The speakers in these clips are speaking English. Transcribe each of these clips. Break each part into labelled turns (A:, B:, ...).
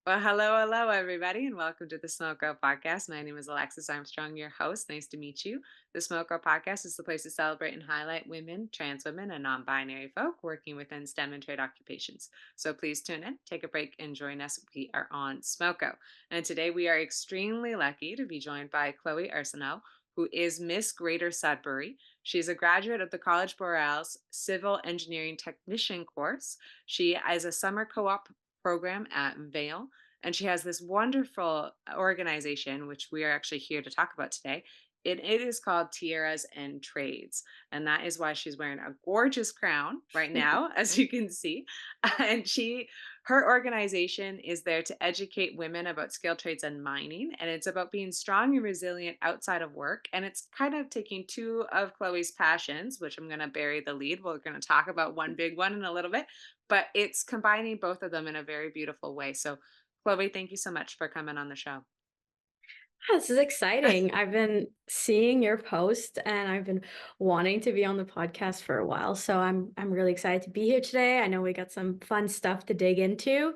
A: Well, hello, everybody, and welcome to the Smoko podcast. My name is Alexis Armstrong, your host. Nice to meet you. The Smoko podcast is the place to celebrate and highlight women, trans women, and non binary folk working within STEM and trade occupations. So please tune in, take a break, and join us. We are on Smoko. And today we are extremely lucky to be joined by Chloe Arsenault, who is Miss Greater Sudbury. She's a graduate of the College Boreal's Civil Engineering Technician course. She is a summer co op program at Vail, and she has this wonderful organization, which we are actually here to talk about today. It is called Tiaras and Trades. And that is why she's wearing a gorgeous crown right now, as you can see. And her organization is there to educate women about skilled trades and mining. And it's about being strong and resilient outside of work. And it's kind of taking two of Chloe's passions, which I'm going to bury the lead. We're going to talk about one big one in a little bit, but it's combining both of them in a very beautiful way. So Chloe, thank you so much for coming on the show.
B: This is exciting. I've been seeing your post and I've been wanting to be on the podcast for a while. So I'm really excited to be here today. I know we got some fun stuff to dig into.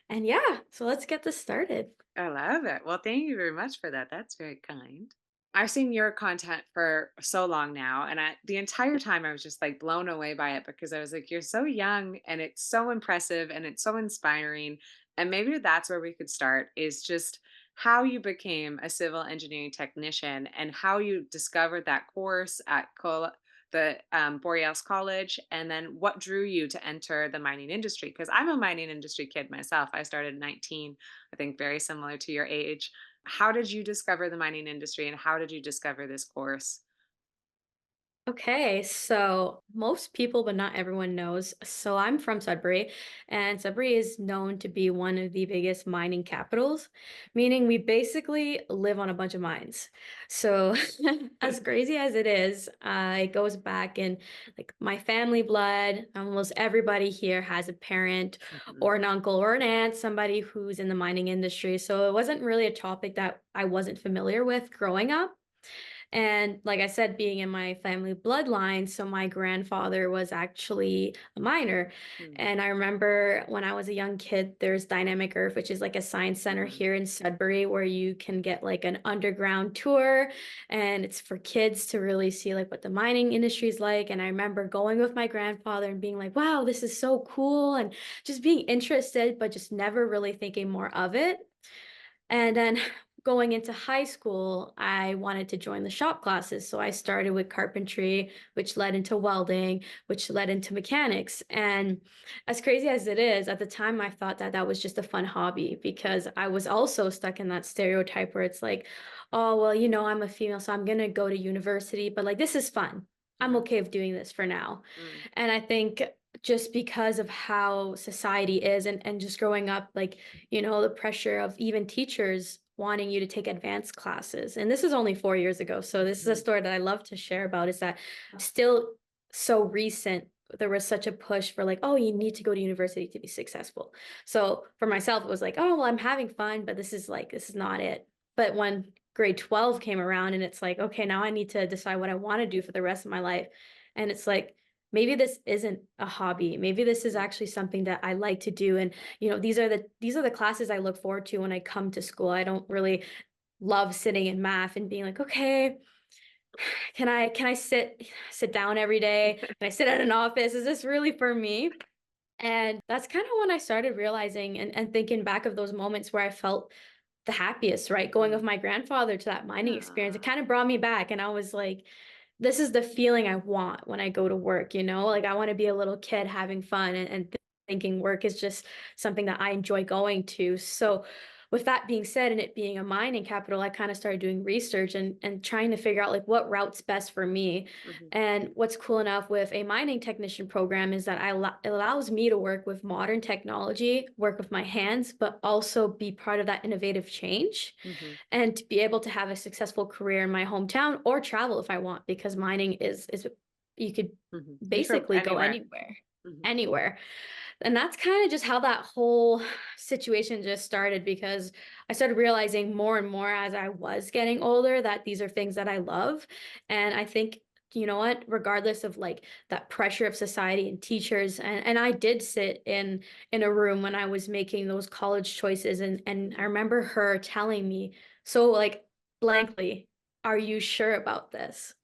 B: And yeah, so let's get this started.
A: I love it. Well, thank you very much for that. That's very kind. I've seen your content for so long now, and the entire time I was just like blown away by it because I was like, you're so young and it's so impressive and it's so inspiring. And maybe that's where we could start is just how you became a civil engineering technician and how you discovered that course at the Boreas College, and then what drew you to enter the mining industry. Because I'm a mining industry kid myself. I started at 19, I think very similar to your age. How did you discover the mining industry and how did you discover this course?
B: Okay, so most people, but not everyone knows. So I'm from Sudbury, and Sudbury is known to be one of the biggest mining capitals, meaning we basically live on a bunch of mines. So, as crazy as it is, it goes back in like my family blood. Almost everybody here has a parent
A: Mhm.
B: or an uncle or an aunt, somebody who's in the mining industry. So it wasn't really a topic that I wasn't familiar with growing up. And like I said, being in my family bloodline, so my grandfather was actually a miner.
A: Mm,
B: And I remember when I was a young kid, there's Dynamic Earth, which is like a science center
A: mhm,
B: here in Sudbury where you can get like an underground tour and it's for kids to really see like what the mining industry is like. And I remember going with my grandfather and being like, wow, this is so cool. And just being interested, but just never really thinking more of it. And then going into high school, I wanted to join the shop classes. So I started with carpentry, which led into welding, which led into mechanics. And as crazy as it is, at the time, I thought that that was just a fun hobby because I was also stuck in that stereotype where it's like, oh, well, I'm a female, so I'm going to go to university, but like, this is fun. I'm
A: mhm,
B: okay with doing this for now.
A: mm,
B: And I think just because of how society is and just growing up, like, the pressure of even teachers wanting you to take advanced classes. And this is only 4 years ago. So this is a
A: mhm,
B: story that I love to share about is that still so recent. There was such a push for like, oh, you need to go to university to be successful. So for myself, it was like, oh, well, I'm having fun, but this is not it. But when grade 12 came around and it's like, okay, now I need to decide what I want to do for the rest of my life. And it's like, maybe this isn't a hobby. Maybe this is
A: mhm.
B: actually something that I like to do. And these are the classes I look forward to when I come to school. I don't really love sitting in math and being like, okay, can I sit down every day? Can I sit at an office? Is this really for me? And that's kind of when I started realizing and thinking back of those moments where I felt the happiest, right? Going with
A: Mm.
B: my grandfather to that mining experience. It
A: Aw,
B: kind of brought me back. And I was like, this is the feeling I want when I go to work, Like I want to be a little kid having fun and thinking work is just something that I enjoy going to. So with that being said, and it being a mining capital, I kind of started doing research and trying to figure out like what route's best for me.
A: mhm,
B: And what's cool enough with a mining technician program is that it allows me to work with modern technology, work with my hands, but also be part of that innovative change
A: mhm,
B: and to be able to have a successful career in my hometown or travel if I want, because mining is you could
A: mhm. You from
B: basically go
A: anywhere.
B: anywhere,
A: Mhm,
B: anywhere. And that's kind of just how that whole situation just started because I started realizing more and more as I was getting older that these are things that I love. And I think you know what, regardless of like that pressure of society and teachers, and I did sit in a room when I was making those college choices, and I
A: Mhm.
B: remember her telling me so like blankly, "Are you sure about this?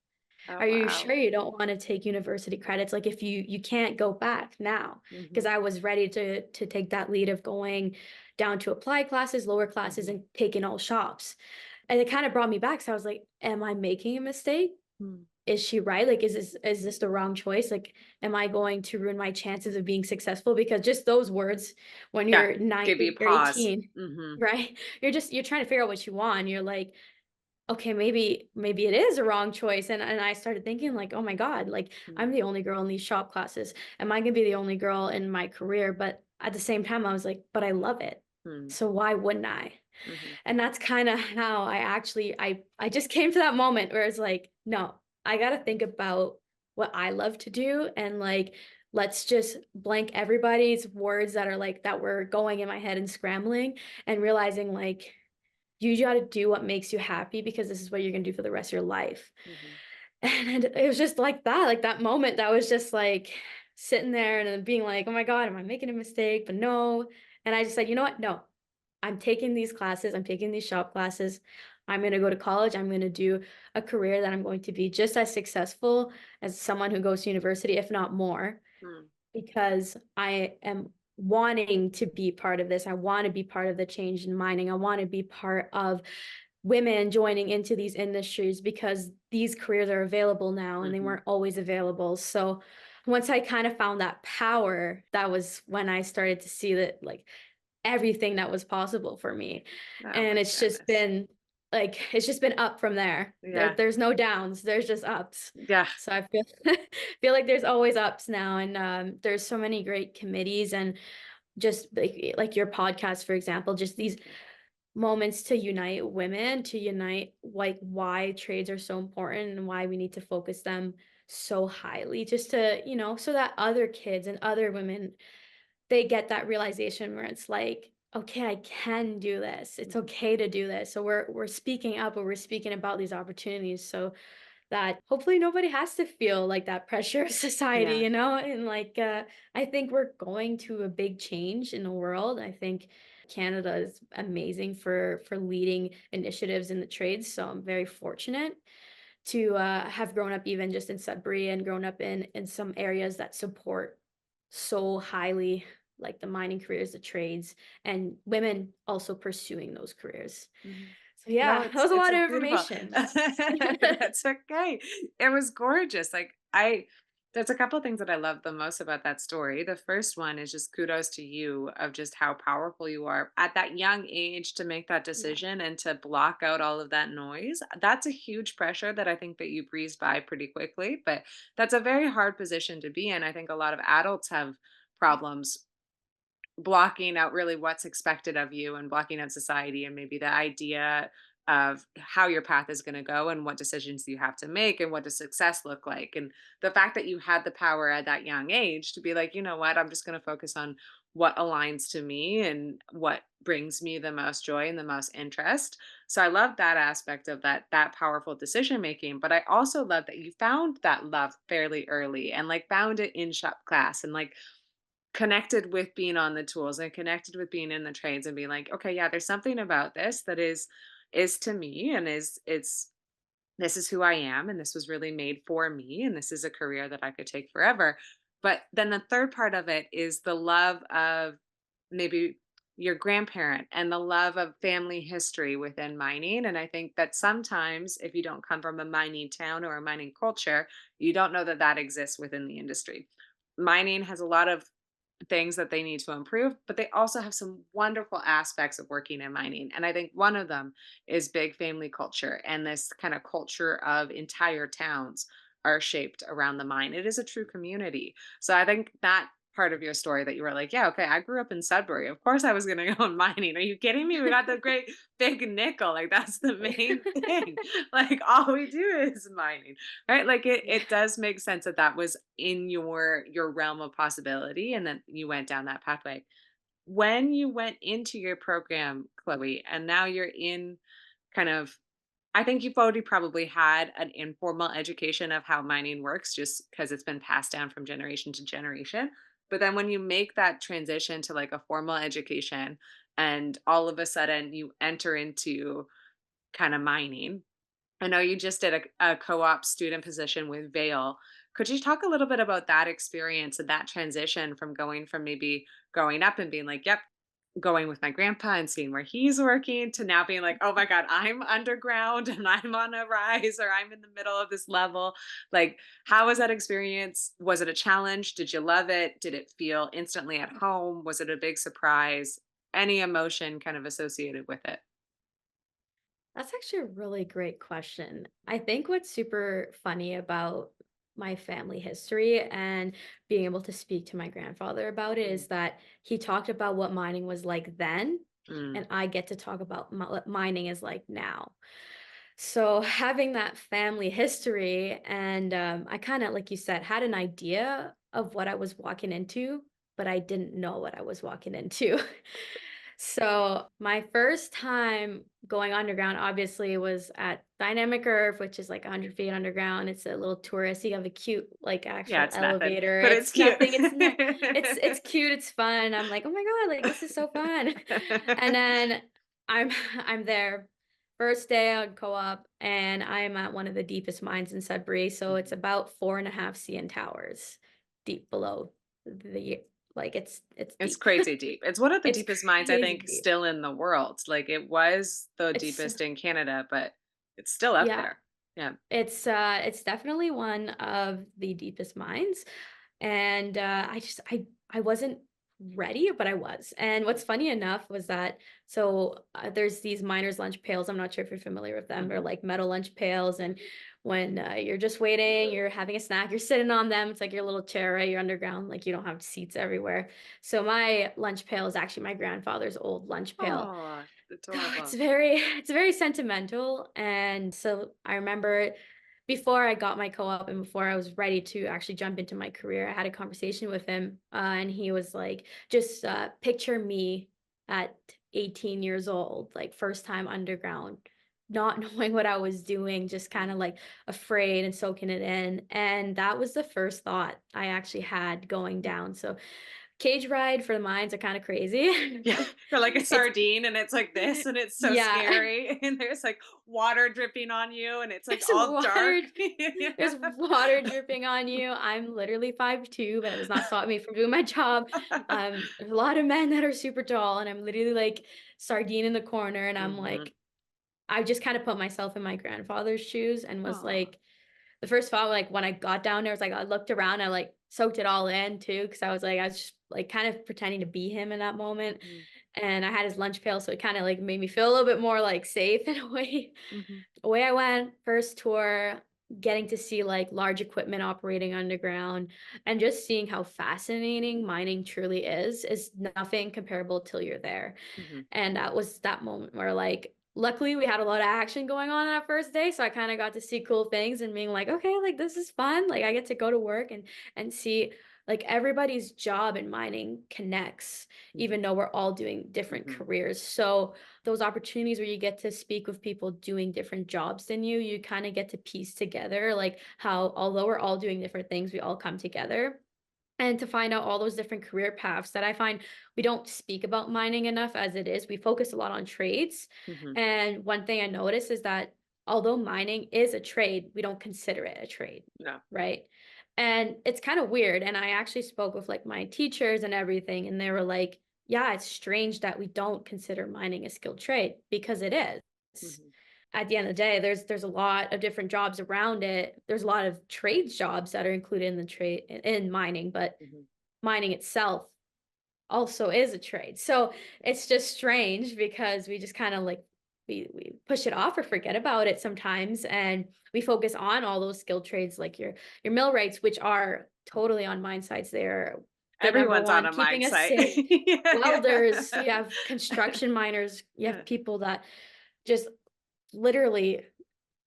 A: Oh,
B: Are you
A: wow.
B: sure you don't want to take university credits? Like if you can't go back now." Because
A: Mhm.
B: I was ready to take that lead of going down to applied classes, lower classes,
A: Mhm.
B: and taking all shops. And it kind of brought me back. So I was like, am I making a mistake?
A: Mm.
B: Is she right? Like, is this the wrong choice? Like, am I going to ruin my chances of being successful? Because just those words when
A: Yeah,
B: you're
A: give you
B: 19 or
A: pause.
B: 18,
A: Mhm.
B: right? You're trying to figure out what you want. You're like, okay, maybe it is a wrong choice. And I started thinking like, oh my God, like
A: Mm.
B: I'm the only girl in these shop classes. Am I gonna be the only girl in my career? But at the same time, I was like, but I love it.
A: Mm.
B: So why wouldn't I?
A: Mhm.
B: And that's kinda how I just came to that moment where it's like, "No, I gotta think about what I love to do, and, like, let's just blank everybody's words that are, like that were going in my head and scrambling, and realizing, like, you gotta do what makes you happy because this is what you're gonna do for the rest of your life."
A: Mhm.
B: And it was just like that moment that was just, like, sitting there and then being like, "Oh my god, am I making a mistake?" But no, and I just said, "You know what? No. I'm taking these classes, I'm taking these shop classes. I'm gonna go to college, I'm gonna do a career that I'm going to be just as successful as someone who goes to university, if not more,
A: Mm.
B: because I am wanting to be part of this. I wanna be part of the change in mining. I wanna be part of women joining into these industries because these careers are available now and they
A: Mhm.
B: weren't always available. So once I kind of found that power, that was when I started to see that like everything that was possible for me.
A: Oh
B: And
A: my
B: it's just
A: goodness.
B: been like it's just been up from there.
A: Yeah.
B: There's no downs, there's just ups.
A: Yeah.
B: So I feel feel like there's always ups now, and there's so many great committees and just like your podcast, for example, just these
A: Yeah.
B: moments to unite women, to unite like why trades are so important and why we need to focus them so highly, just to, so that other kids and other women, they get that realization where it's like, okay, I can do this. It's
A: Mhm.
B: okay to do this. So we're speaking up, or we're speaking about these opportunities, so that hopefully nobody has to feel like that pressure of society,
A: Yeah.
B: and like I think we're going to a big change in the world. I think Canada is amazing for leading initiatives in the trades, so I'm very fortunate to have grown up even just in Sudbury and grown up in some areas that support so highly like the mining careers, the trades, and women also pursuing those careers.
A: Mhm.
B: So
A: No,
B: yeah, that was a
A: it's
B: lot
A: a
B: of
A: beautiful.
B: information.
A: That's okay. It was gorgeous. There's a couple things that I love the most about that story. The first one is just kudos to you of just how powerful you are at that young age to make that
B: Yeah.
A: decision and to block out all of that noise. That's a huge pressure that I think that you breezed by pretty quickly, but that's a very hard position to be in. I think a lot of adults have problems blocking out really what's expected of you and blocking out society and maybe the idea of how your path is going to go and what decisions you have to make and what does success look like. And the fact that you had the power at that young age to be like, you know what, I'm just going to focus on what aligns to me and what brings me the most joy and the most interest. So I love that aspect of that powerful decision making, but I also love that you found that love fairly early and like found it in shop class and like connected with being on the tools and connected with being in the trades and being like, okay, yeah, there's something about this that is to me and it's this is who I am and this was really made for me and this is a career that I could take forever. But then the third part of it is the love of maybe your grandparent and the love of family history within mining. And I think that sometimes if you don't come from a mining town or a mining culture, you don't know that that exists within the industry. Mining has a lot of things that they need to improve, but they also have some wonderful aspects of working in mining. And I think one of them is big family culture and this kind of culture of entire towns are shaped around the mine. It is a true community. So I think that part of your story that you were like, yeah, okay, I grew up in Sudbury. Of course I was going to go in mining. Are you kidding me? We got the great big nickel. Like that's the main thing. Like all we do is mining. Right? Like
B: Yeah.
A: it does make sense that that was in your realm of possibility and then you went down that pathway. When you went into your program, Chloe, and now you're in kind of I think you've already probably had an informal education of how mining works just because it's been passed down from generation to generation. But then when you make that transition to like a formal education and all of a sudden you enter into kind of mining, I know you just did a co-op student position with Vail. Could you talk a little bit about that experience and that transition from going from maybe growing up and being like, yep, going with my grandpa and seeing where he's working to now being like, oh my God, I'm underground and I'm on a rise or I'm in the middle of this level. Like, how was that experience? Was it a challenge? Did you love it? Did it feel instantly at home? Was it a big surprise? Any emotion kind of associated with it?
B: That's actually a really great question. I think what's super funny about my family history and being able to speak to my grandfather about it
A: Mm,
B: is that he talked about what mining was like then,
A: mm,
B: and I get to talk about what mining is like now. So having that family history, and I kind of, like you said, had an idea of what I was walking into, but I didn't know what I was walking into. So my first time going underground obviously was at Dynamic Earth, which is like 100 feet underground. It's a little tourist. You have a cute like
A: yeah,
B: actual
A: it's nothing,
B: elevator.
A: but it's
B: It's
A: cute.
B: nothing. It's cute. It's fun. I'm like, oh my god, like this is so fun. And then I'm I'm there first day on co-op, and I'm at one of the deepest mines in Sudbury. So it's
A: Mhm.
B: about 4.5 CN towers deep below the like it's
A: It's
B: deep.
A: crazy deep. It's one of the
B: It's
A: deepest mines, I
B: crazy
A: think,
B: deep.
A: still in the world. Like, it was the
B: It's
A: deepest in Canada, but it's still up
B: yeah,
A: there. Yeah.
B: it's definitely one of the deepest mines, and, I wasn't ready, but I was, and what's funny enough was that there's these miners' lunch pails, I'm not sure if you're familiar with them, they're
A: Mhm.
B: like metal lunch pails, and when, you're just waiting, you're having a snack, you're sitting on them, it's like your little chair, right? You're underground, like, you don't have seats everywhere. So my lunch pail is actually my grandfather's old lunch pail.
A: Oh,
B: So it's
A: adorable.
B: very it's very sentimental, and so I remember before I got my co-op and before I was ready to actually jump into my career, I had a conversation with him, and he was like, "Just, picture me at 18 years old, like, first time underground, not knowing what I was doing, just kinda,
A: Mm.
B: like, afraid and soaking it in," and that was the first thought I actually had going down, so cage ride for the mines are kinda crazy.
A: Yeah, you're like a
B: It's
A: sardine, and it's like this, and it's so
B: yeah.
A: scary, and there's, like, water dripping on you, and it's, like,
B: There's
A: all dark.
B: water there's water dripping on you. I'm literally 5'2", but that does not stop me from doing my job. There's a lot of men that are super tall, and I'm literally like sardine in the corner, and I'm
A: Mhm.
B: like I just kinda put myself in my grandfather's shoes and was
A: Aw.
B: like the first thought, like, when I got down there, was like I looked around, I, like, soaked it all in too, because I was just, like, kind of pretending to be him in that moment,
A: Mhm.
B: and I had his lunch pail, so it kinda, like, made me feel a little bit more, like, safe in a way.
A: Mhm.
B: Away I went, first tour, getting to see like large equipment operating underground and just seeing how fascinating mining truly is nothing comparable till you're there.
A: Mhm.
B: And that was that moment where like luckily we had a lot of action going on that first day. So I kind of got to see cool things and being like, okay, like this is fun. Like I get to go to work and see like everybody's job in mining connects,
A: Mhm.
B: even though we're all doing different
A: Mhm.
B: careers. So those opportunities where you get to speak with people doing different jobs than you kind of get to piece together like how although we're all doing different things, we all come together and to find out all those different career paths that I find we don't speak about mining enough as it is. We focus a lot on trades.
A: Mhm.
B: And one thing I notice is that although mining is a trade, we don't consider it a trade,
A: No.
B: right? And it's kind of weird. And I actually spoke with like my teachers and everything, and they were like, yeah, it's strange that we don't consider mining a skilled trade because it is.
A: Mhm.
B: At the end of the day, there's a lot of different jobs around it. There's a lot of trades jobs that are included in the trade in mining, but
A: Mhm.
B: mining itself also is a trade. So it's just strange because we just kind of like we push it off or forget about it sometimes and we focus on all those skilled trades like your millwrights, which are totally on mine sites. They're the number
A: Everyone's on
B: one
A: a mine
B: keeping us
A: site.
B: safe.
A: Yeah,
B: Welders, you
A: yeah.
B: have construction miners, you have
A: Yeah.
B: people that just literally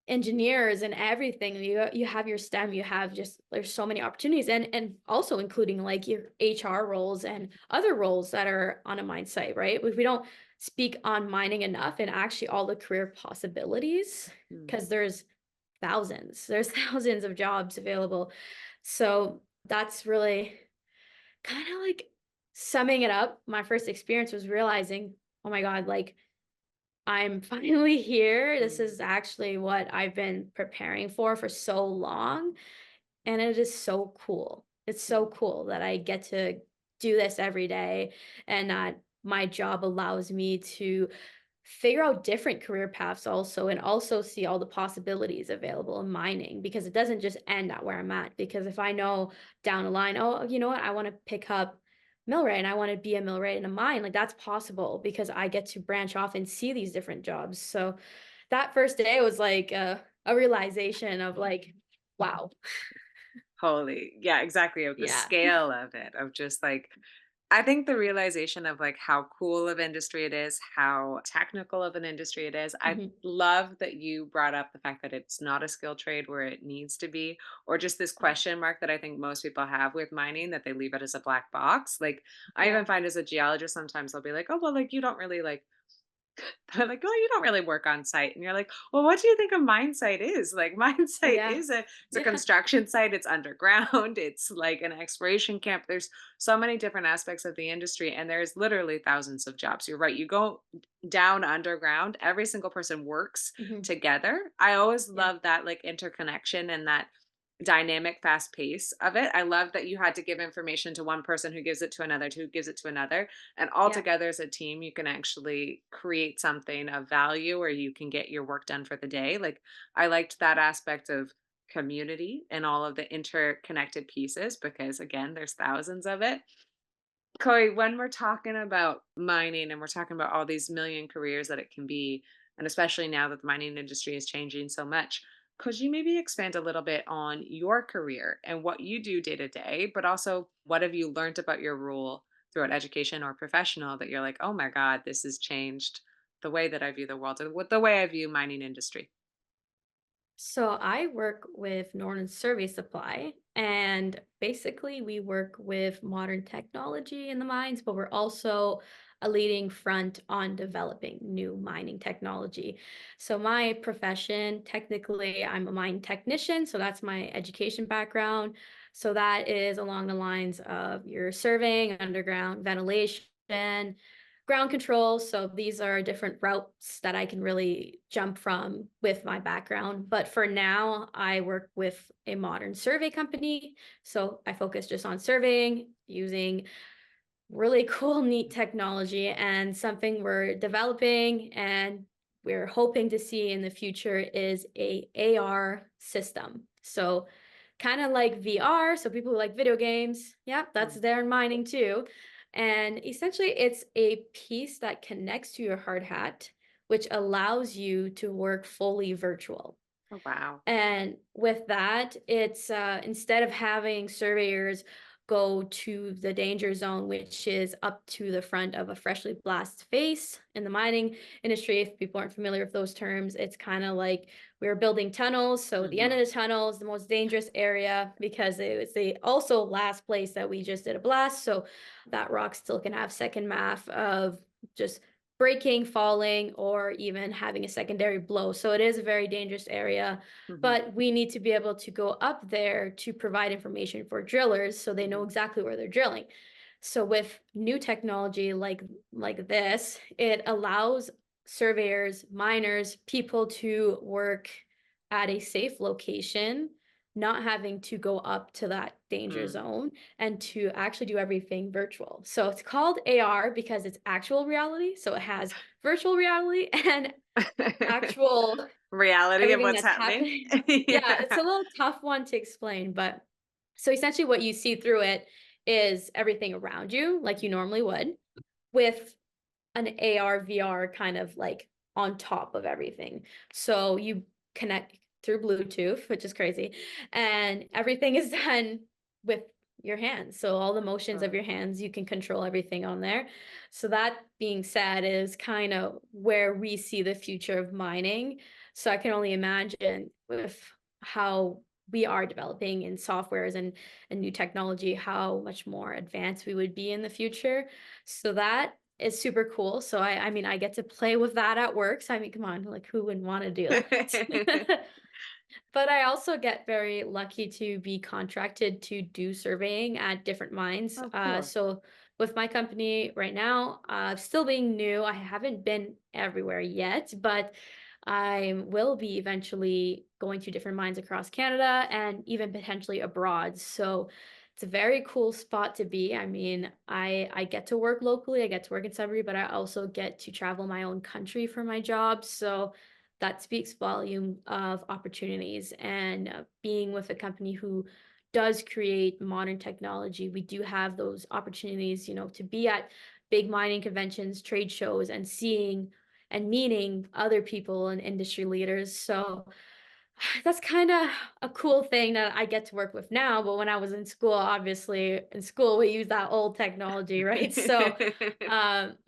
B: engineers and everything. You have your STEM, you have just there's so many opportunities and also including like your HR roles and other roles that are on a mine site, right? We don't speak on mining enough and actually all the career possibilities
A: Mm,
B: because there's thousands of jobs available. So that's really kind of like summing it up. My first experience was realizing, oh my God, like I'm finally here. This
A: mm,
B: is actually what I've been preparing for so long. And it is so cool. It's so
A: mm.
B: cool that I get to do this every day and that my job allows me to figure out different career paths also and also see all the possibilities available in mining because it doesn't just end at where I'm at. Because if I know down the line, oh, you know what, I want to pick up millwright and I want to be a millwright in a mine, like that's possible because I get to branch off and see these different jobs. So that first day was like a realization of like, wow,
A: Holy, yeah, exactly, of the
B: yeah.
A: scale of it, of just like I think the realization of like how cool of industry it is, how technical of an industry it is. I
B: Mhm.
A: love that you brought up the fact that it's not a skill trade where it needs to be, or just this
B: Yeah.
A: question mark that I think most people have with mining that they leave it as a black box. Like I
B: Yeah.
A: even find as a geologist sometimes I'll be like, oh well, like you don't really like they're like, "Oh, you don't really work on site." And you're like, "Well, what do you think a mine site is?" Like mine site
B: Yeah.
A: is a it's a
B: Yeah.
A: construction site, it's underground, it's like an exploration camp. There's so many different aspects of the industry and there's literally thousands of jobs. You're right. You go down underground, every single person works
B: Mhm.
A: together. I always
B: Yeah.
A: love that like interconnection and that dynamic fast pace of it. I love that you had to give information to one person who gives it to another, who gives it to another, and all
B: Yeah.
A: together as a team you can actually create something of value or you can get your work done for the day. Like I liked that aspect of community and all of the interconnected pieces because again there's thousands of it. Chloe, when we're talking about mining and we're talking about all these million careers that it can be, and especially now that the mining industry is changing so much, could you maybe expand a little bit on your career and what you do day to day, but also what have you learned about your role throughout education or professional that you're like, oh my God, this has changed the way that I view the world or what the way I view mining industry?
B: So I work with Northern Survey Supply, and basically we work with modern technology in the mines, but we're also a leading front on developing new mining technology. So my profession, technically, I'm a mine technician, so that's my education background. So that is along the lines of your surveying, underground ventilation, ground control. So these are different routes that I can really jump from with my background. But for now, I work with a modern survey company. So I focus just on surveying using really cool, neat technology and something we're developing and we're hoping to see in the future is a AR system. So kind of like VR, so people who like video games, yeah, that's
A: Mm.
B: there in mining too. And essentially it's a piece that connects to your hard hat, which allows you to work fully virtual.
A: Oh, wow.
B: And with that, it's instead of having surveyors go to the danger zone, which is up to the front of a freshly blasted face in the mining industry. If people aren't familiar with those terms, it's kind of like we're building tunnels. So the end
A: Hmm.
B: of the tunnel is the most dangerous area because it was the also last place that we just did a blast. So that rock still can have second math of just breaking, falling, or even having a secondary blow. So it is a very dangerous area,
A: Hmm.
B: but we need to be able to go up there to provide information for drillers so they know
A: Hmm.
B: exactly where they're drilling. So with new technology like this, it allows surveyors, miners, people to work at a safe location, not having to go up to that danger
A: Mm.
B: zone and to actually do everything virtual. So it's called AR because it's actual reality. So it has virtual reality and actual
A: Reality of
B: everything
A: what's
B: that's
A: happening.
B: happening. Yeah, it's a
A: Yeah.
B: little tough one to explain, but so essentially what you see through it is everything around you like you normally would with an AR, VR kind of like on top of everything. So you connect through Bluetooth, which is crazy, and everything is done with your hands. So all the motions of
A: Oh.
B: your hands, you can control everything on there. So that being said is kind of where we see the future of mining. So I can only imagine with how we are developing in softwares and new technology, how much more advanced we would be in the future. So that is super cool. So I mean, I get to play with that at work. So I mean, come on, like who wouldn't want to do that? But I also get very lucky to be contracted to do surveying at different mines.
A: Oh, cool.
B: So with my company right now, still being new, I haven't been everywhere yet, but I will be eventually going to different mines across Canada and even potentially abroad. So it's a very cool spot to be. I mean, I get to work locally, I get to work in Sudbury, but I also get to travel my own country for my job. So that speaks volume of opportunities and being with a company who does create modern technology. We do have those opportunities, to be at big mining conventions, trade shows, and seeing and meeting other people and industry leaders. So that's kind of a cool thing that I get to work with now. But when I was in school, obviously in school we use that old technology, right? So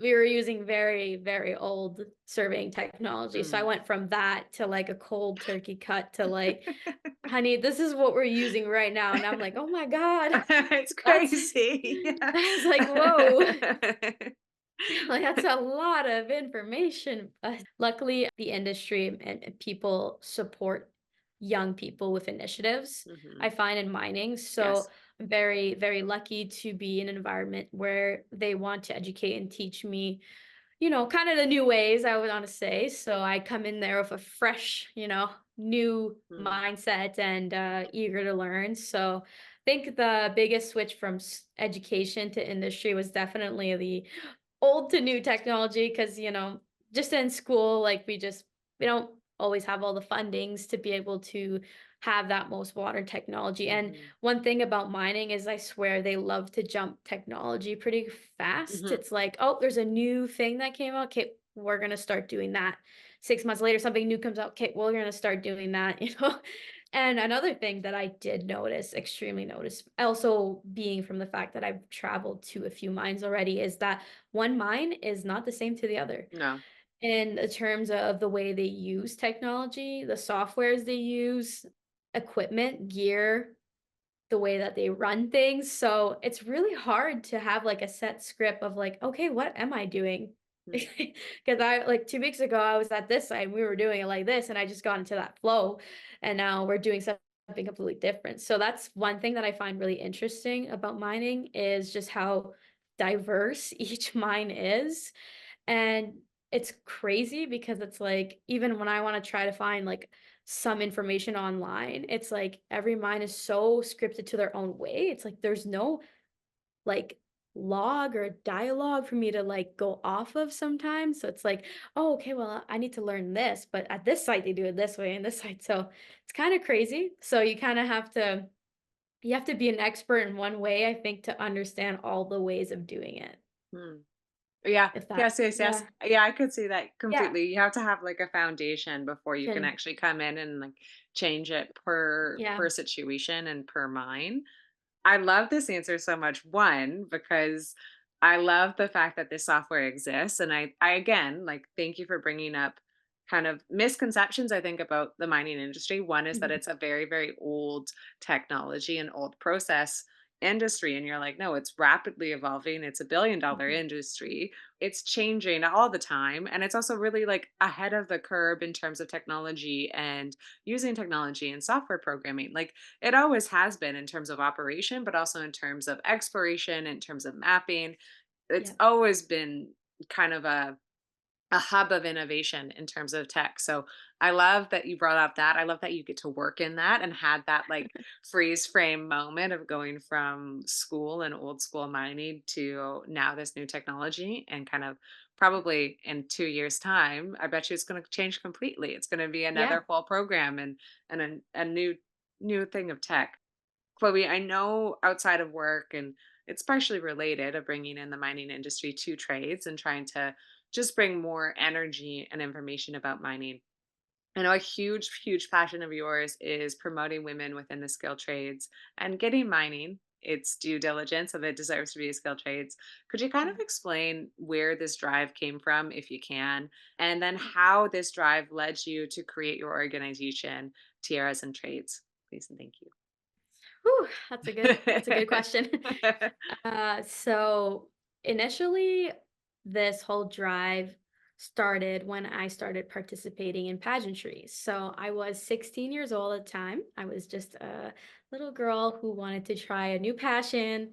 B: we were using very, very old surveying technology. So I
A: Mm.
B: went from that to like a cold turkey cut to like, honey, this is what we're using right now. And I'm like, oh my God,
A: It's
B: that's
A: crazy. Yeah.
B: I was like, whoa. Like, that's a lot of information, but luckily, the industry and people support young people with initiatives, I
A: Mhm.
B: find in mining. So
A: Yes.
B: I'm very, very lucky to be in an environment where they want to educate and teach me, kind of the new ways, I would want to say. So I come in there with a fresh, new
A: Mm.
B: mindset and eager to learn. So I think the biggest switch from education to industry was definitely the old to new technology because just in school like we don't always have all the fundings to be able to have that most modern technology. And
A: Mhm.
B: one thing about mining is I swear they love to jump technology pretty fast.
A: Mhm.
B: It's like, oh, there's a new thing that came out, okay, we're going to start doing that. 6 months later something new comes out, okay, we're going to start doing that. And another thing that I did notice, extremely notice, also being from the fact that I've traveled to a few mines already, is that one mine is not the same to the other
A: No.
B: in the terms of the way they use technology, the softwares they use, equipment, gear, the way that they run things. So it's really hard to have like a set script of like, okay, what am I doing?
A: Mm.
B: Because I like 2 weeks ago, I was at this side, and we were doing it like this, and I just got into that flow. And now we're doing something completely different. So that's one thing that I find really interesting about mining is just how diverse each mine is. And it's crazy because it's like, even when I wanna try to find, like, some information online, it's like every mine is so scripted to their own way. It's like there's no, like, log or dialogue for me to, like, go off of sometimes. So it's like, "Oh, okay, well, I need to learn this, but at this site, they do it this way and this site." So it's kinda crazy. So you have to be an expert in one way, I think, to understand all the ways of doing it,
A: Mm. Yeah.
B: if that
A: Yes, yes, yes.
B: yeah.
A: Yeah, I could see that
B: Yeah.
A: completely. You have to have, like, a foundation before you can
B: Can
A: actually come in and, like, change it per
B: yeah.
A: situation and per mine. I love this answer so much. One, because I love the fact that this software exists, and I again, like, thank you for bringing up kind of misconceptions, I think, about the mining industry. One is that
B: Mhm.
A: it's a very, very old technology and old process industry, and you're like, "No, it's rapidly evolving. It's a billion-dollar
B: Mhm.
A: industry. It's changing all the time, and it's also really, like, ahead of the curve in terms of technology and using technology and software programming." Like, it always has been in terms of operation, but also in terms of exploration, in terms of mapping. It's
B: Yeah.
A: always been kind of a hub of innovation in terms of tech. So I love that you brought up that. I love that you get to work in that and had that like freeze frame moment of going from school and old school mining to now this new technology and kind of probably in 2 years time, I bet you it's going to change completely. It's going to be
B: Yeah.
A: another whole program and a new thing of tech. Chloe, I know outside of work, and it's partially related of bringing in the mining industry to trades and trying to just bring more energy and information about mining. I know a huge, huge passion of yours is promoting women within the skilled trades and getting mining its due diligence and it deserves to be a skilled trades. Could you kind of
B: Yeah.
A: explain where this drive came from, if you can, and then how this drive led you to create your organization, Tiaras and Trades? Please and thank
B: Whew, that's a good
A: you.
B: question. So initially, this whole drive started when I started participating in pageantry. So I was 16 years old at the time. I was just a little girl who wanted to try a new passion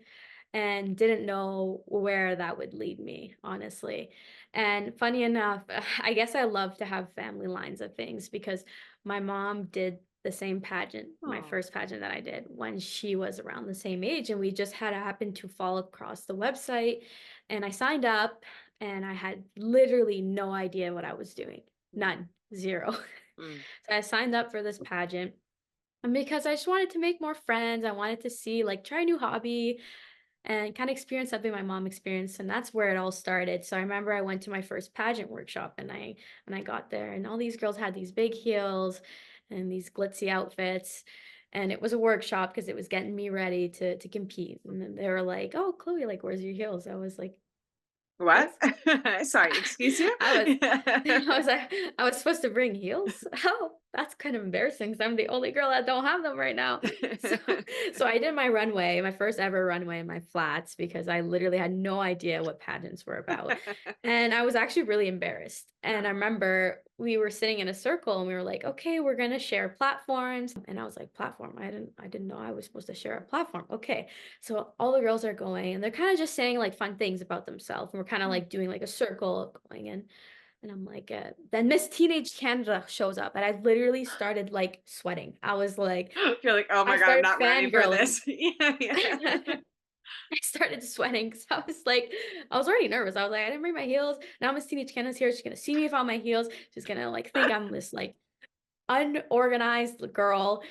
B: and didn't know where that would lead me, honestly. And funny enough, I guess I love to have family lines of things because my mom did the same pageant, my
A: Oh.
B: first pageant that I did when she was around the same age. And we just had happened to fall across the website. And I signed up and I had literally no idea what I was doing.
A: Mm,
B: None, zero.
A: mm.
B: So I signed up for this pageant. And because I just wanted to make more friends, I wanted to see, like, try a new hobby and kind of experience something my mom experienced, and that's where it all started. So I remember I went to my first pageant workshop, and I got there, and all these girls had these big heels and these glitzy outfits, and it was a workshop because it was getting me ready to compete. And then they were like, "Oh, Chloe, like, where's your heels?" I was like,
A: What?
B: "Heels?"
A: Sorry, excuse you?
B: I was I was like, "I was supposed to bring heels? Oh, that's kind of embarrassing because 'cause I'm the only girl that don't have them right now." So so I did my runway, my first ever runway in my flats because I literally had no idea what pageants were about, and I was actually really embarrassed. And I
A: Oh.
B: remember we were sitting in a circle and we were like, "Okay, we're gonna share platforms." And I was like, "Platform? I didn't know I was supposed to share a platform. Okay." So all the girls are going and they're kind of just saying like fun things about themselves. And we're kind of
A: Mm.
B: like doing like a circle going in. And I'm like, then Miss Teenage Canada shows up. And I literally started like sweating. I was like,
A: You're like, "Oh
B: I
A: my god, I'm
B: started
A: not ready for
B: fangirling.
A: this." Yeah, yeah.
B: I started sweating because I was like, I was already nervous. I was like, I didn't bring my heels. Now Miss Teenage Canada's here. She's going to see me without my heels. She's going to like think I'm this like unorganized girl.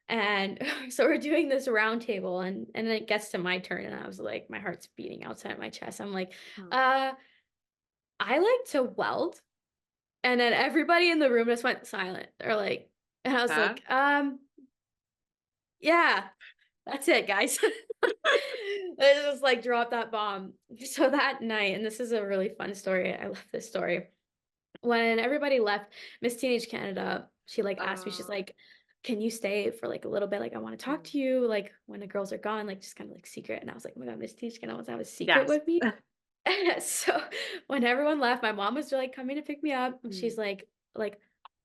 B: And so we're doing this round table and then it gets to my turn and I was like, my heart's beating outside my chest. I'm like,
A: Oh.
B: uh, I like to weld. And then everybody in the room just went silent. They're like, and I was
A: Huh?
B: like, yeah, that's it, guys. They just like drop that bomb. So that night, and this is a really fun story. I love this story. When everybody left, Miss Teenage Canada, she, like, asked me, she's
A: Oh.
B: like, "Can you stay for, like, a little bit? Like, I wanna talk
A: Mm.
B: to you, like, when the girls are gone," like, just kinda, like, secret, and I was like, "Oh my god, Miss Teenage Canada wants to have a secret
A: Yes.
B: with me?" So, when everyone left, my mom was, like, coming to pick me up, and she's
A: Mm.
B: like,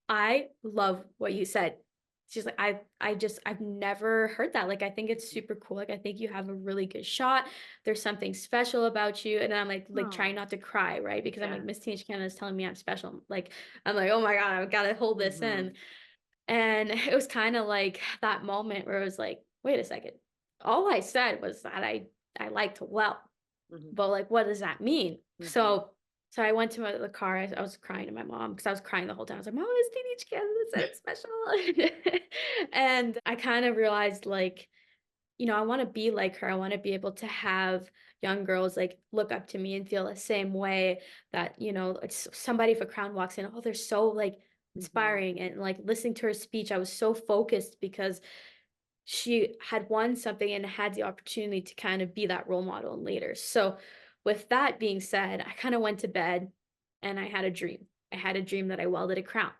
B: "I love what you said." She's like, I've never heard that, like, I think it's
A: Mhm.
B: super cool, like, I think you have a really good shot, there's something special about you, and I'm like trying
A: Oh,
B: not to cry, right? Because I'm like,
A: yeah.
B: Miss Teenage Canada is telling me I'm special, like, I'm like, "Oh my god, I've gotta hold this in."
A: Mhm.
B: And it was kinda like that moment where it was like, "Wait a second, all I said was that I like to weld."
A: Mhm.
B: But, like, what does that mean?
A: Mhm.
B: So I went to the car, I was crying to my mom because I was crying the whole time. I was like, "Mom, this teenage kid said it's special." And I kind of realized, like, I wanna be like her. I wanna be able to have young girls, like, look up to me and feel the same way that, like, somebody if a crowd walks in, "Oh, they're so, like,
A: Mhm.
B: inspiring," and, like, listening to her speech, I was so focused because she had won something and had the opportunity to kind of be that role model in later. So, with that being said, I kind of went to bed and I had a dream. I had a dream that I welded a crown.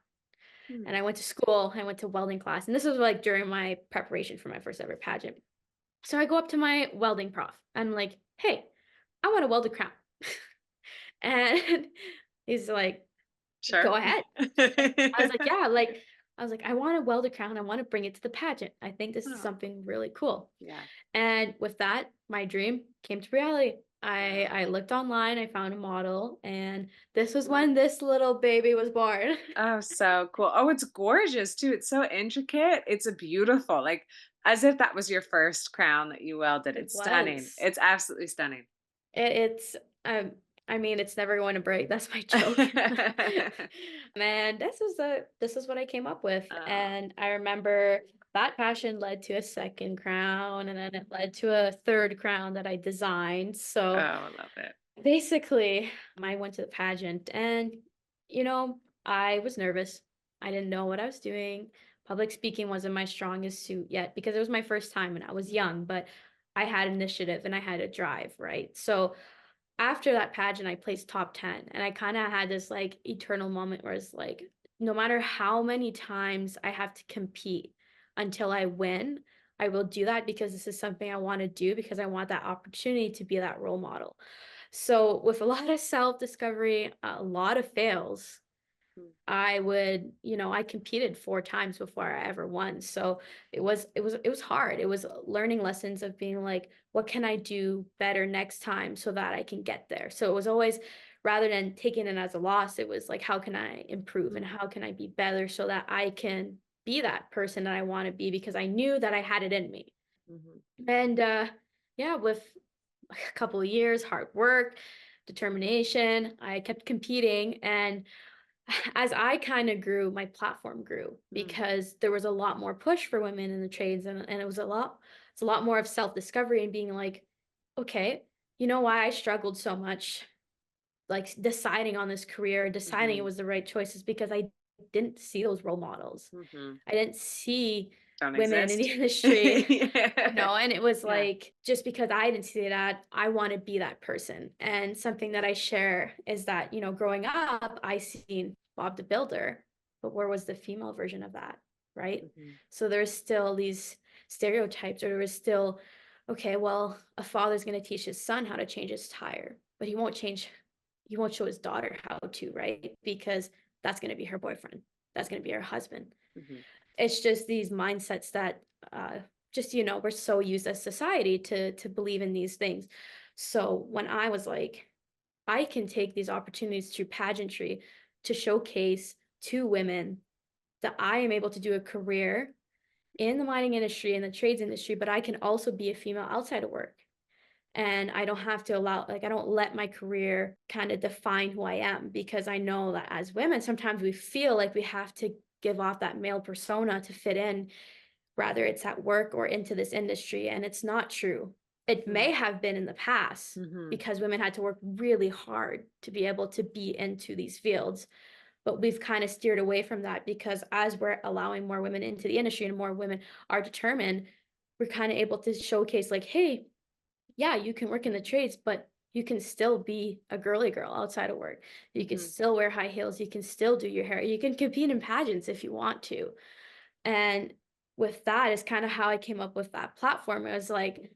B: And
A: Mm.
B: I went to school, I went to welding class. And this was like during my preparation for my first ever pageant. So I go up to my welding prof. I'm like, "Hey, I want to weld a crown." And he's like, "Go
A: Sure.
B: ahead." And I was like, "Yeah, like," I was like, "I want to weld a crown. I want to bring it to the pageant. I think this is
A: Oh,
B: something really cool."
A: yeah.
B: And with that, my dream came to reality. I
A: Oh,
B: looked online, I found a model, and this was
A: what?
B: when this little baby was born.
A: Oh, so cool. Oh, it's gorgeous too. It's so intricate. It's a beautiful, like, as if that was your first crown that you welded.
B: It
A: It's stunning.
B: was.
A: It's absolutely stunning.
B: It's I mean, it's never going to break. That's my joke. Man, this is what I came up with.
A: Oh,
B: And I remember that passion led to a second crown, and then it led to a third crown that I designed.
A: oh,
B: So
A: I love it.
B: basically, I went to the pageant and, I was nervous. I didn't know what I was doing. Public speaking wasn't my strongest suit yet because it was my first time and I was young, but I had initiative and I had a drive, right? So after that pageant, I placed top 10 and I kind of had this like eternal moment where it's like, no matter how many times I have to compete until I win, I will do that because this is something I want to do because I want that opportunity to be that role model. So with a lot of self-discovery, a lot of fails,
A: Mm,
B: I would, I competed 4 times before I ever won. So it was hard. It was learning lessons of being like, what can I do better next time so that I can get there? So it was always rather than taking it as a loss, it was like, how can I improve and
A: mm,
B: how can I be better so that I can be that person that I want to be because I knew that I had it in me.
A: mhm,
B: And yeah, with a couple of years, hard work, determination, I kept competing. And as I kind of grew, my platform grew
A: mm,
B: because there was a lot more push for women in the trades, and it's a lot more of self-discovery and being like, okay, you know why I struggled so much, like deciding on this career, deciding it
A: mhm,
B: was the right choices because I didn't see those role models.
A: mhm.
B: I didn't see
A: Don't
B: women in the
A: exist.
B: industry,
A: Yeah.
B: and it was
A: Yeah.
B: like, just because I didn't see that, I wanna be that person, and something that I share is that, growing up, I seen Bob the Builder, but where was the female version of that, right?
A: Mhm,
B: So there's still these stereotypes, or there was still, okay, well, a father's gonna teach his son how to change his tire, but he won't show his daughter how to, right? Because that's gonna be her boyfriend, that's gonna be her husband.
A: mhm,
B: It's just these mindsets that, just, we're so used as society to believe in these things. So when I was like, I can take these opportunities through pageantry to showcase to women that I am able to do a career in the mining industry and the trades industry, but I can also be a female outside of work. And I don't have to allow, like, I don't let my career kind of define who I am because I know that as women, sometimes we feel like we have to give off that male persona to fit in, rather it's at work or into this industry. And it's not true. It may
A: mm,
B: have been in the past
A: mhm,
B: because women had to work really hard to be able to be into these fields. But we've kind of steered away from that because as we're allowing more women into the industry and more women are determined, we're kind of able to showcase, like, hey, yeah, you can work in the trades, but you can still be a girly girl outside of work. You can
A: mhm,
B: still wear high heels. You can still do your hair. You can compete in pageants if you want to. And with that is kind of how I came up with that platform. It was like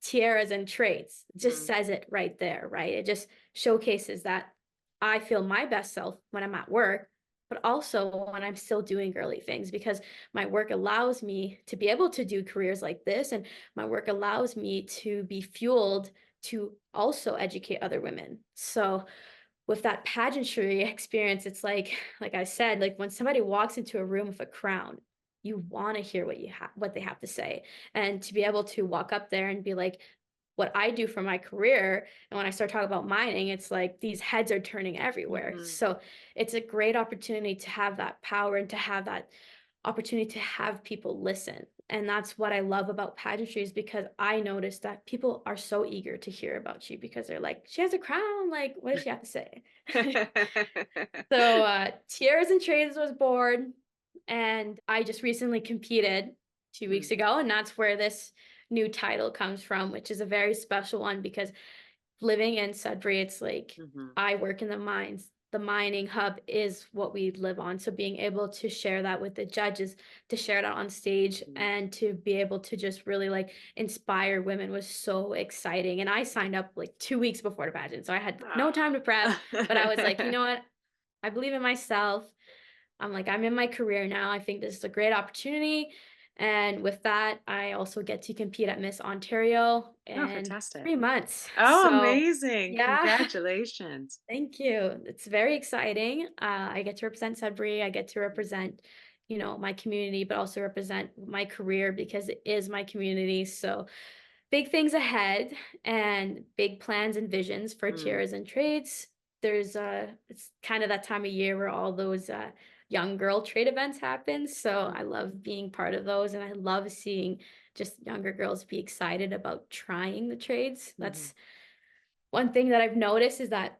B: Tiaras and Trades. It just
A: mhm,
B: says it right there, right? It just showcases that I feel my best self when I'm at work, but also when I'm still doing girly things because my work allows me to be able to do careers like this. And my work allows me to be fueled to also educate other women. So with that pageantry experience, it's like I said, like when somebody walks into a room with a crown, you want to hear what they have to say. And to be able to walk up there and be like, what I do for my career, and when I start talking about mining, it's like these heads are turning everywhere.
A: mhm,
B: So it's a great opportunity to have that power and to have that opportunity to have people listen. And that's what I love about pageantry is because I noticed that people are so eager to hear about you because they're like, she has a crown. Like, what does she have to say? So Tiaras and Trades was born, and I just recently competed 2 weeks
A: mm,
B: ago, and that's where this new title comes from, which is a very special one because living in Sudbury, it's like
A: mhm,
B: I work in the mines. The mining hub is what we live on. So being able to share that with the judges, to share that on stage,
A: mhm.
B: and to be able to just really like inspire women was so exciting. And I signed up like 2 weeks before the pageant. So I had no time to prep, but I was like, you
A: Ah.
B: know what? I believe in myself. I'm like, I'm in my career now. I think this is a great opportunity. And with that, I also get to compete at Miss Ontario
A: Oh,
B: in
A: fantastic.
B: 3 months.
A: Oh,
B: So,
A: amazing.
B: yeah,
A: Congratulations.
B: thank you. It's very exciting. I get to represent Sudbury. I get to represent, my community, but also represent my career because it is my community. So, big things ahead and big plans and visions for
A: Mm,
B: Tiaras and Trades. It's kind of that time of year where all those young girl trade events happen. So I
A: mm,
B: love being part of those, and I love seeing just younger girls be excited about trying the trades.
A: mhm,
B: That's one thing that I've noticed is that,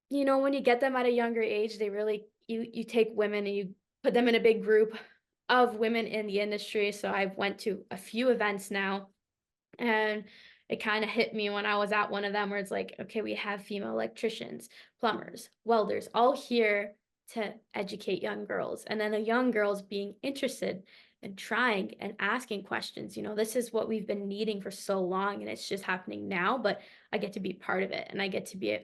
B: when you get them at a younger age, they really, you take women and you put them in a big group of women in the industry. So I've went to a few events now, and it kind of hit me when I was at one of them where it's like, okay, we have female electricians,
A: mhm,
B: plumbers, welders, all here to educate young girls. And then the young girls being interested and trying and asking questions. This is what we've been needing for so long and it's just happening now, but I get to be part of it and I get to be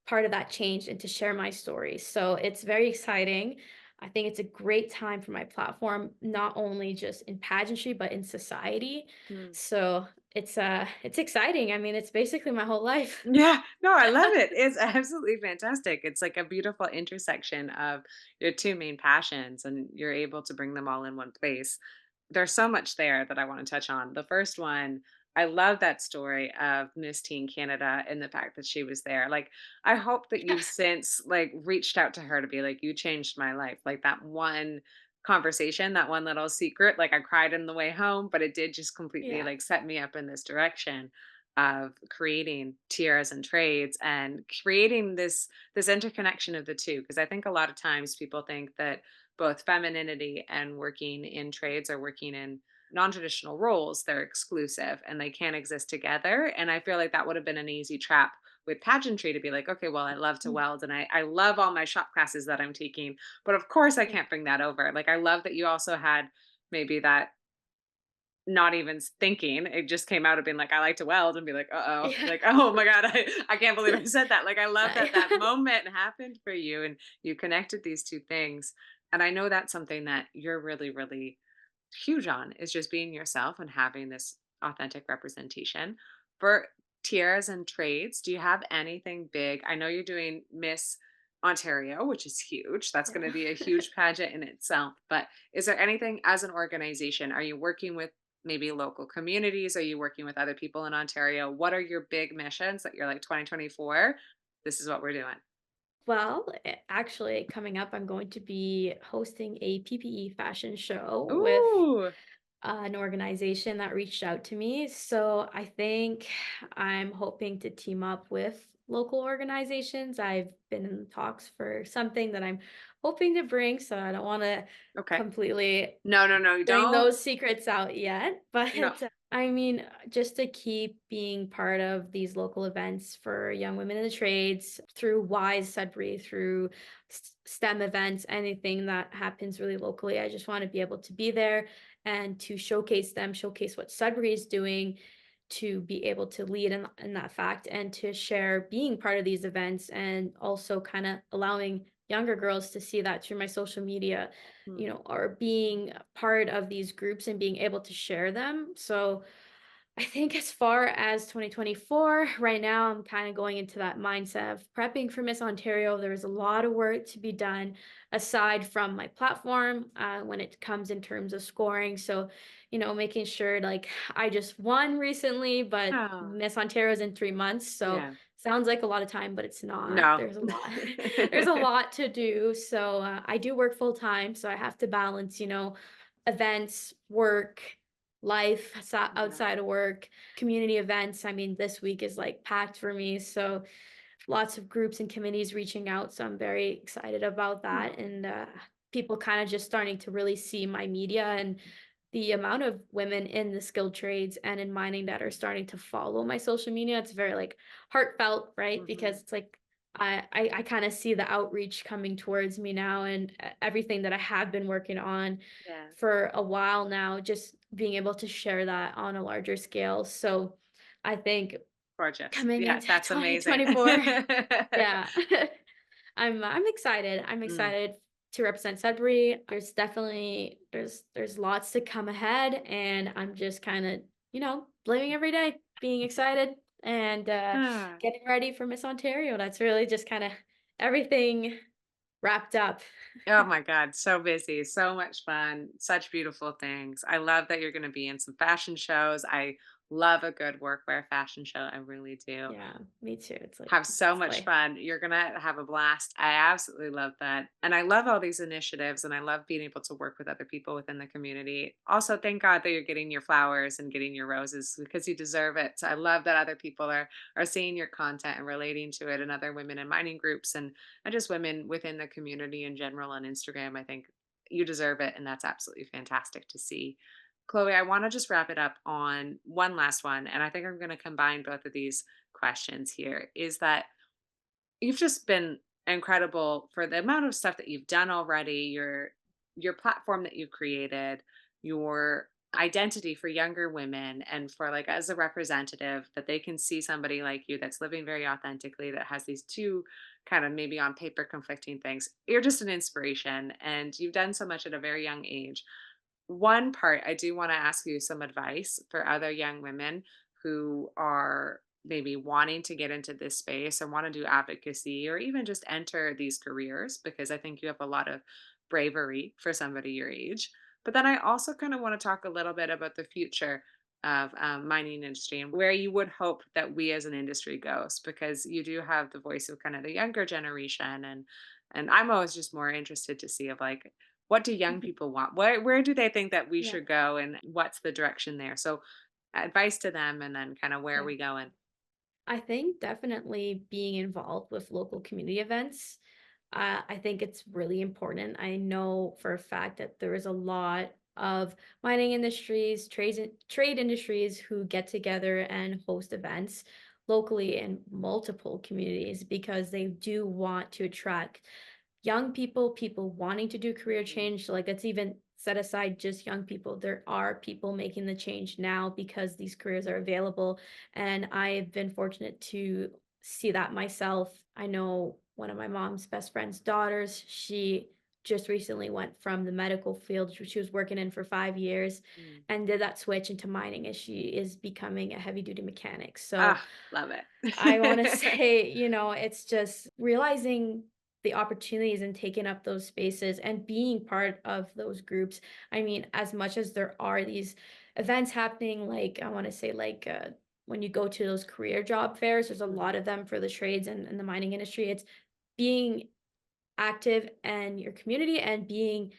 B: part of that change and to share my story. So it's very exciting. I think it's a great time for my platform, not only just in pageantry, but in society.
A: Mm.
B: So it's exciting. I mean, it's basically my whole life.
A: Yeah, no, I love it. It's absolutely fantastic. It's like a beautiful intersection of your two main passions, and you're able to bring them all in one place. There's so much there that I want to touch on. The first one, I love that story of Miss Teen Canada and the fact that she was there. Like, I hope that you've since like reached out to her to be like, you changed my life. Like that one conversation, that one little secret. Like I cried on the way home, but it did just completely
B: Yeah.
A: like set me up in this direction of creating tiaras and trades and creating this interconnection of the two, because I think a lot of times people think that both femininity and working in trades or working in non-traditional roles, they're exclusive and they can't exist together. And I feel like that would have been an easy trap with pageantry to be like, okay, well, I love to
B: Mm,
A: weld and I love all my shop classes that I'm taking, but of course I
B: yeah.
A: can't bring that over. Like I love that you also had maybe that not even thinking, it just came out of being like, "I like to weld," and be like, "Uh-oh,"
B: Yeah.
A: like, "Oh my god, I can't believe I said that." Like, I love that that
B: Yeah.
A: moment happened for you and you connected these 2 things, and I know that's something that you're really, really huge on, is just being yourself and having this authentic representation. For tiaras and trades, do you have anything big? I know you're doing Miss Ontario, which is huge. That's
B: Yeah.
A: gonna be a huge pageant in itself, but is there anything as an organization, are you working with maybe local communities? Are you working with other people in Ontario? What are your big missions that you're like 2024? This is what we're doing.
B: Well, actually, coming up, I'm going to be hosting a PPE fashion show with
A: Ooh,
B: an organization that reached out to me. So I think I'm hoping to team up with local organizations. I've been in talks for something that I'm hoping to bring. So I don't want to
A: okay.
B: completely
A: No, no, no,
B: bring
A: don't.
B: those secrets out yet,
A: No.
B: but I mean, just to keep being part of these local events for young women in the trades through Wise Sudbury, through STEM events, anything that happens really locally. I just want to be able to be there and to showcase them, showcase what Sudbury is doing, to be able to lead in that fact and to share being part of these events and also kind of allowing younger girls to see that through my social media,
A: Hmm.
B: or being a part of these groups and being able to share them. So I think as far as 2024, right now, I'm kind of going into that mindset of prepping for Miss Ontario. There's a lot of work to be done aside from my platform when it comes in terms of scoring. So, making sure like I just won recently, but
A: Oh,
B: Miss Ontario is in 3 months. So
A: yeah.
B: sounds like a lot of time, but it's not.
A: No.
B: There's a lot. There's a lot to do. So I do work full time. So I have to balance, events, work, life
A: Yeah.
B: outside of work, community events. I mean, this week is like packed for me. So lots of groups and committees reaching out. So I'm very excited about that.
A: Oh,
B: And people kind of just starting to really see my media and the amount of women in the skilled trades and in mining that are starting to follow my social media. It's very like heartfelt, right?
A: mhm.
B: Because it's like I kind of see the outreach coming towards me now and everything that I have been working on
A: Yeah.
B: for a while now, just being able to share that on a larger scale. So I think
A: Gorgeous.
B: coming
A: Yeah,
B: into
A: that's amazing.
B: 2024, yeah. I'm excited. I'm
A: Mm.
B: excited to represent Sudbury. There's definitely there's lots to come ahead and I'm just kind of, living every day, being excited and
A: Ah.
B: getting ready for Miss Ontario. That's really just kind of everything wrapped up.
A: Oh my god, so busy, so much fun, such beautiful things. I love that you're gonna be in some fashion shows. I love a good workwear fashion show, I really do.
B: Yeah, me too. It's like
A: Have so
B: it's
A: much
B: like
A: fun. You're gonna have a blast. I absolutely love that. And I love all these initiatives and I love being able to work with other people within the community. Also, thank God that you're getting your flowers and getting your roses because you deserve it. So I love that other people are seeing your content and relating to it, and other women in mining groups and just women within the community in general on Instagram. I think you deserve it and that's absolutely fantastic to see. Chloe, I want to just wrap it up on one last one. And I think I'm going to combine both of these questions here, is that you've just been incredible for the amount of stuff that you've done already, your platform that you've created, your identity for younger women and for like as a representative that they can see somebody like you that's living very authentically that has these two kind of maybe on paper conflicting things. You're just an inspiration and you've done so much at a very young age. One part, I do want to ask you some advice for other young women who are maybe wanting to get into this space or want to do advocacy or even just enter these careers, because I think you have a lot of bravery for somebody your age. But then I also kind of want to talk a little bit about the future of mining industry and where you would hope that we as an industry goes, because you do have the voice of kind of the younger generation, and I'm always just more interested to see of like what do young
B: Mhm.
A: people want? Where do they think that we
B: Yeah.
A: should go and what's the direction there? So advice to them and then kind of where are
B: Yeah.
A: we going?
B: I think definitely being involved with local community events. I think it's really important. I know for a fact that there is a lot of mining industries, trade industries who get together and host events locally in multiple communities because they do want to attract young people, people wanting to do career
A: Mm,
B: change. So, like, let's even set aside just young people. There are people making the change now because these careers are available. And I've been fortunate to see that myself. I know one of my mom's best friend's daughters, she just recently went from the medical field she was working in for 5 years
A: mm.
B: and did that switch into mining as she is becoming a heavy duty mechanic. So
A: Ah, love
B: I wanna
A: it.
B: say, it's just realizing the opportunities and taking up those spaces and being part of those groups. I mean, as much as there are these events happening, like, I wanna say, like, when you go to those career job fairs, there's a lot
A: Mhm,
B: of them for the trades and the mining industry. It's being active in your community and being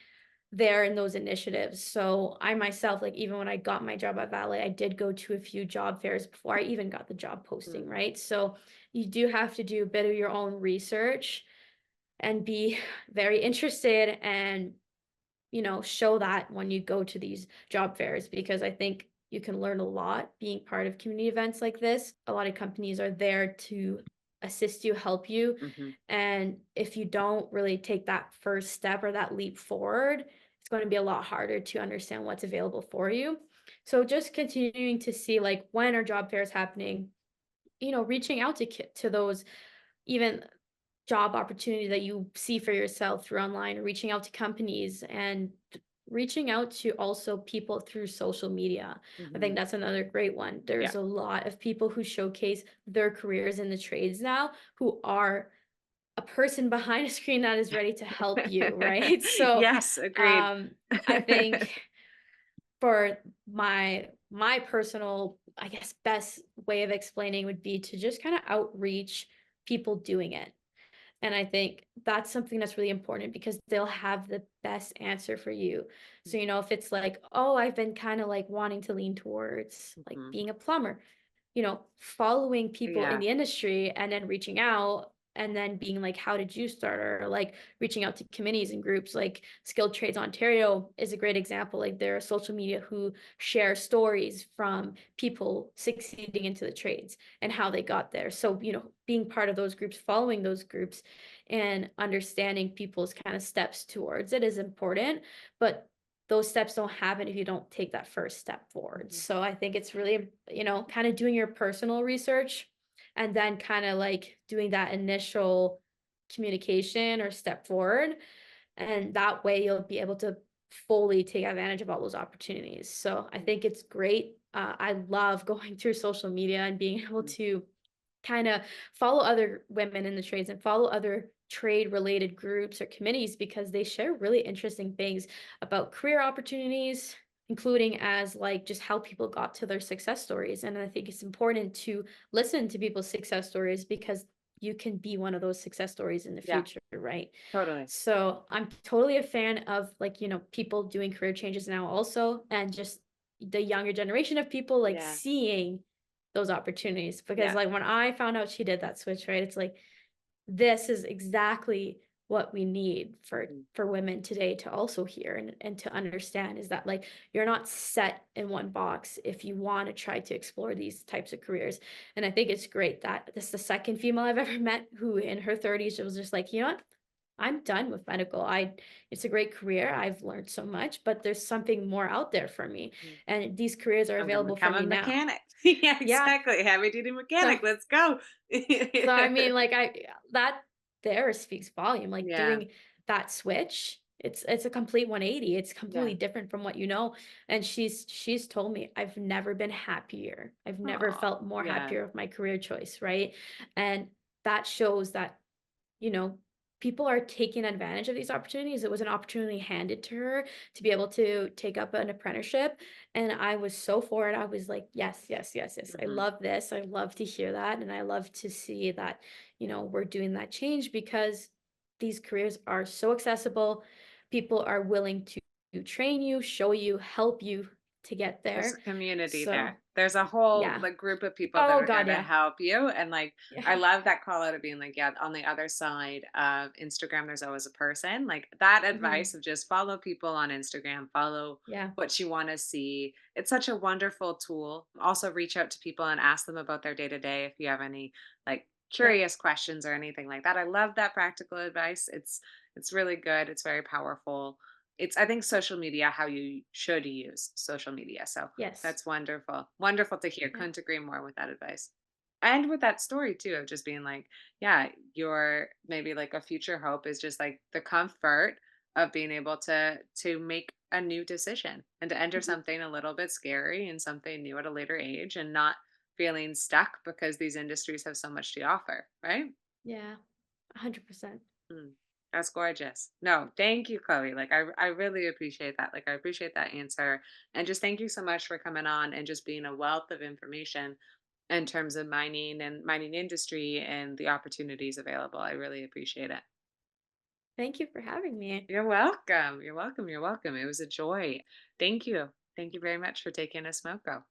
B: there in those initiatives. So I myself, like even when I got my job at Valley, I did go to a few job fairs before I even got the job posting,
A: mm,
B: right? So you do have to do a bit of your own research and be very interested and show that when you go to these job fairs because I think you can learn a lot being part of community events like this. A lot of companies are there to assist you, help you.
A: mhm,
B: And if you don't really take that first step or that leap forward, it's going to be a lot harder to understand what's available for you. So just continuing to see like when are job fairs happening, reaching out to to those even job opportunity that you see for yourself through online, reaching out to companies and reaching out to also people through social media. I think
A: mhm.
B: that's another great one.
A: Yeah.
B: There's a lot of people who showcase their careers in the trades now who are a person behind a screen that is ready to help you, right? So
A: Yes, agreed.
B: um I think for my personal, I guess, best way of explaining would be to just kind of outreach people doing it. And I think that's something that's really important because they'll have the best answer for you. So, if it's like, oh, I've been kind of like wanting to lean towards like
A: Mhm.
B: being a plumber, following people in
A: Yeah.
B: the industry and then reaching out and then being like, how did you start? Or like reaching out to committees and groups like Skilled Trades Ontario is a great example. Like there are social media who share stories from people succeeding into the trades and how they got there. So, being part of those groups, following those groups and understanding people's kind of steps towards it is important. But those steps don't happen if you don't take that first step forward.
A: Mhm.
B: So I think it's really, kind of doing your personal research and then kind of like doing that initial communication or step forward. And that way you'll be able to fully take advantage of all those opportunities. So I think it's great. I love going through social media and being able
A: Mhm.
B: to kind of follow other women in the trades and follow other trade related groups or committees because they share really interesting things about career opportunities, including as like just how people got to their success stories. And I think it's important to listen to people's success stories because you can be one of those success stories in the
A: Yeah,
B: future, right?
A: totally.
B: So I'm totally a fan of like, people doing career changes now also and just the younger generation of people like
A: Yeah.
B: seeing those opportunities because
A: Yeah.
B: like when I found out she did that switch, right? It's like this is exactly what we need for
A: Mhm.
B: women today to also hear and to understand is that like you're not set in one box if you want to try to explore these types of careers. And I think it's great that this is the second female I've ever met who in her 30s was just like, you know what? I'm done with medical. I It's a great career. I've learned so much, but there's something more out there for me.
A: Mm.
B: And these careers are
A: I'm gonna
B: available for
A: become a
B: me now.
A: mechanic. Yeah,
B: Yeah.
A: exactly. Heavy duty
B: So
A: mechanic. Let's go.
B: so I mean, like that there speaks volume. Like
A: Yeah.
B: doing that switch, it's a complete 180. It's
A: Yeah.
B: completely different from what you know. And she's told me I've never been happier. I've never
A: Oh,
B: felt more
A: yeah.
B: happier with my career choice, right? And that shows that you know, people are taking advantage of these opportunities. It was an opportunity handed to her to be able to take up an apprenticeship. And I was so for it. I was like, yes, yes, yes, yes. I
A: Mhm.
B: love this. I love to hear that. And I love to see that, we're doing that change because these careers are so accessible. People are willing to train you, show you, help you to get
A: There's a
B: there.
A: community
B: So,
A: there. There's a whole,
B: yeah.
A: like, group of people that
B: Oh,
A: are there
B: God.
A: to
B: Yeah.
A: help you, and, like, I
B: Yeah.
A: love that call out of being like, yeah, on the other side of Instagram, there's always a person. Like, that
B: Hmm.
A: advice of just follow people on Instagram, follow
B: Yeah.
A: what you wanna see. It's such a wonderful tool. Also, reach out to people and ask them about their day-to-day if you have any, like,
B: Yeah.
A: curious questions or anything like that. I love that practical advice. It's really good. It's very powerful. It's, I think, social media how you should use social media. So
B: Yes.
A: that's wonderful. Wonderful to hear.
B: Yeah.
A: Couldn't agree more with that advice. And with that story too of just being like, yeah, your maybe like a future hope is just like the comfort of being able to make a new decision and to enter
B: Mhm.
A: something a little bit scary and something new at a later age and not feeling stuck because these industries have so much to offer, right?
B: Yeah. 100%.
A: Mm, that's gorgeous. No, thank you, Chloe. Like I really appreciate that. Like I appreciate that answer. And just thank you so much for coming on and just being a wealth of information in terms of mining and mining industry and the opportunities available. I really appreciate it.
B: Thank you for having me.
A: You're welcome. You're welcome. You're welcome. It was a joy. Thank you. Thank you very much for taking a Smoko.